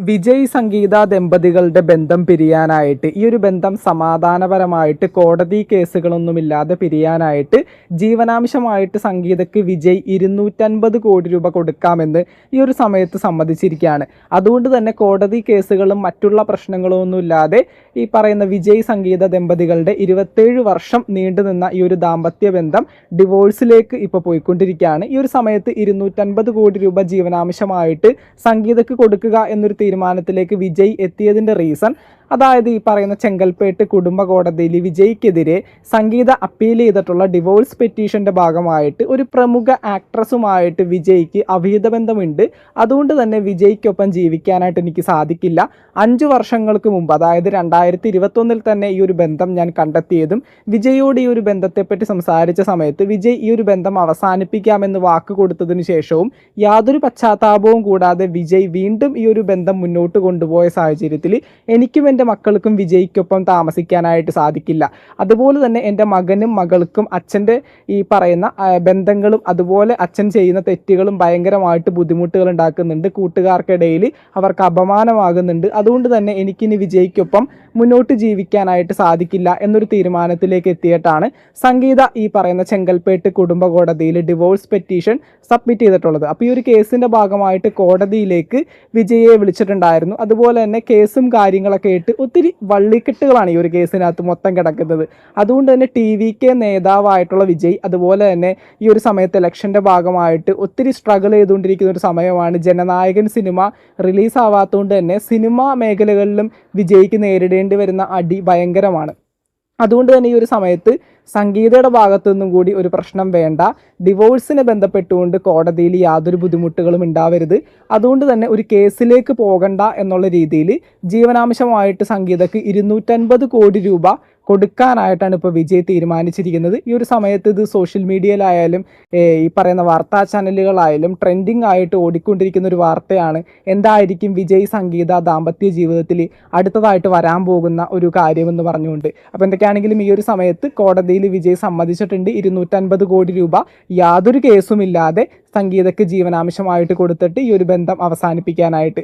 വിജയ് സംഗീത ദമ്പതികളുടെ ബന്ധം പിരിയാനായിട്ട് ഈ ഒരു ബന്ധം സമാധാനപരമായിട്ട് കോടതി കേസുകളൊന്നുമില്ലാതെ പിരിയാനായിട്ട് ജീവനാംശമായിട്ട് സംഗീതയ്ക്ക് വിജയ് 250 കോടി രൂപ കൊടുക്കാമെന്ന് ഈ ഒരു സമയത്ത് സമ്മതിച്ചിരിക്കുകയാണ്. അതുകൊണ്ട് തന്നെ കോടതി കേസുകളും മറ്റുള്ള പ്രശ്നങ്ങളൊന്നുമില്ലാതെ ഈ പറയുന്ന വിജയ് സംഗീത ദമ്പതികളുടെ 27 വർഷം നീണ്ടുനിന്ന ഈ ഒരു ദാമ്പത്യ ബന്ധം ഡിവോഴ്സിലേക്ക് ഇപ്പോൾ പോയിക്കൊണ്ടിരിക്കുകയാണ്. ഈ ഒരു സമയത്ത് 250 കോടി രൂപ ജീവനാംശമായിട്ട് സംഗീതയ്ക്ക് കൊടുക്കുക എന്നൊരു തീരുമാനത്തിലേക്ക് വിജയ് എത്തിയതിൻ്റെ റീസൺ, അതായത് ഈ പറയുന്ന ചെങ്കൽപ്പേട്ട് കുടുംബ കോടതിയിൽ വിജയ്ക്കെതിരെ സംഗീത അപ്പീൽ ചെയ്തിട്ടുള്ള ഡിവോഴ്സ് പെറ്റീഷൻ്റെ ഭാഗമായിട്ട് ഒരു പ്രമുഖ ആക്ട്രസുമായിട്ട് വിജയ്ക്ക് അവിഹിത ബന്ധമുണ്ട്. അതുകൊണ്ട് തന്നെ വിജയ്ക്കൊപ്പം ജീവിക്കാനായിട്ട് എനിക്ക് സാധിക്കില്ല. 5 വർഷങ്ങൾക്ക് മുമ്പ്, അതായത് 2021 തന്നെ ഈ ഒരു ബന്ധം ഞാൻ കണ്ടെത്തിയതും വിജയോട് ഈ ഒരു ബന്ധത്തെപ്പറ്റി സംസാരിച്ച സമയത്ത് വിജയ് ഈ ഒരു ബന്ധം അവസാനിപ്പിക്കാമെന്ന് വാക്ക് കൊടുത്തതിന് ശേഷവും യാതൊരു പശ്ചാത്താപവും കൂടാതെ വിജയ് വീണ്ടും ഈ ഒരു ബന്ധം മുന്നോട്ട് കൊണ്ടുപോയ സാഹചര്യത്തിൽ എനിക്കും എൻ്റെ മക്കൾക്കും വിജയ്ക്കൊപ്പം താമസിക്കാനായിട്ട് സാധിക്കില്ല. അതുപോലെ തന്നെ എൻ്റെ മകനും മകൾക്കും അച്ഛൻ്റെ ഈ പറയുന്ന ബന്ധങ്ങളും അതുപോലെ അച്ഛൻ ചെയ്യുന്ന തെറ്റുകളും ഭയങ്കരമായിട്ട് ബുദ്ധിമുട്ടുകൾ ഉണ്ടാക്കുന്നുണ്ട്. കൂട്ടുകാർക്കിടയിൽ അവർക്ക് അപമാനമാകുന്നുണ്ട്. അതുകൊണ്ട് തന്നെ എനിക്കിനി വിജയ്ക്കൊപ്പം മുന്നോട്ട് ജീവിക്കാനായിട്ട് സാധിക്കില്ല എന്നൊരു തീരുമാനത്തിലേക്ക് എത്തിയിട്ടാണ് സംഗീത ഈ പറയുന്ന ചെങ്കൽപ്പേട്ട് കുടുംബ കോടതിയിൽ ഡിവോഴ്സ് പെറ്റീഷൻ സബ്മിറ്റ് ചെയ്തിട്ടുള്ളത്. അപ്പോൾ ഈ ഒരു കേസിൻ്റെ ഭാഗമായിട്ട് കോടതിയിലേക്ക് വിജയെ വിളിച്ചിട്ടുണ്ടായിരുന്നു. അതുപോലെ തന്നെ കേസും കാര്യങ്ങളൊക്കെ ആയിട്ട് ഒത്തിരി വള്ളിക്കെട്ടുകളാണ് ഈ ഒരു കേസിനകത്ത് മൊത്തം കിടക്കുന്നത്. അതുകൊണ്ട് തന്നെ TVK നേതാവായിട്ടുള്ള വിജയ് അതുപോലെ തന്നെ ഈ ഒരു സമയത്ത് ഇലക്ഷൻ്റെ ഭാഗമായിട്ട് ഒത്തിരി സ്ട്രഗിൾ ചെയ്തുകൊണ്ടിരിക്കുന്ന ഒരു സമയമാണ്. ജനനായകൻ സിനിമ റിലീസാവാത്തതുകൊണ്ട് തന്നെ സിനിമാ മേഖലകളിലും വിജയ്ക്ക് നേരിടേണ്ടി വരുന്ന അടി ഭയങ്കരമാണ്. അതുകൊണ്ട് തന്നെ ഈ ഒരു സമയത്ത് സംഗീതയുടെ ഭാഗത്തു നിന്നും കൂടി ഒരു പ്രശ്നം വേണ്ട, ഡിവോഴ്സിനെ ബന്ധപ്പെട്ടുകൊണ്ട് കോടതിയിൽ യാതൊരു ബുദ്ധിമുട്ടുകളും ഉണ്ടാവരുത്, അതുകൊണ്ട് തന്നെ ഒരു കേസിലേക്ക് പോകണ്ട എന്നുള്ള രീതിയിൽ ജീവനാംശമായിട്ട് സംഗീതയ്ക്ക് 250 കോടി രൂപ കൊടുക്കാനായിട്ടാണ് ഇപ്പോൾ വിജയ് തീരുമാനിച്ചിരിക്കുന്നത്. ഈ ഒരു സമയത്ത് ഇത് സോഷ്യൽ മീഡിയയിലായാലും ഈ പറയുന്ന വാർത്താ ചാനലുകളായാലും ട്രെൻഡിങ് ആയിട്ട് ഓടിക്കൊണ്ടിരിക്കുന്ന ഒരു വാർത്തയാണ്. എന്തായിരിക്കും വിജയ് സംഗീത ദാമ്പത്യ ജീവിതത്തിൽ അടുത്തതായിട്ട് വരാൻ പോകുന്ന ഒരു കാര്യമെന്ന് പറഞ്ഞുകൊണ്ട്. അപ്പോൾ എന്തൊക്കെയാണെങ്കിലും ഈ ഒരു സമയത്ത് കോടതിയിൽ വിജയ് സമ്മതിച്ചിട്ടുണ്ട് 250 കോടി രൂപ യാതൊരു കേസുമില്ലാതെ സംഗീതയ്ക്ക് ജീവനാംശമായിട്ട് കൊടുത്തിട്ട് ഈ ഒരു ബന്ധം അവസാനിപ്പിക്കാനായിട്ട്.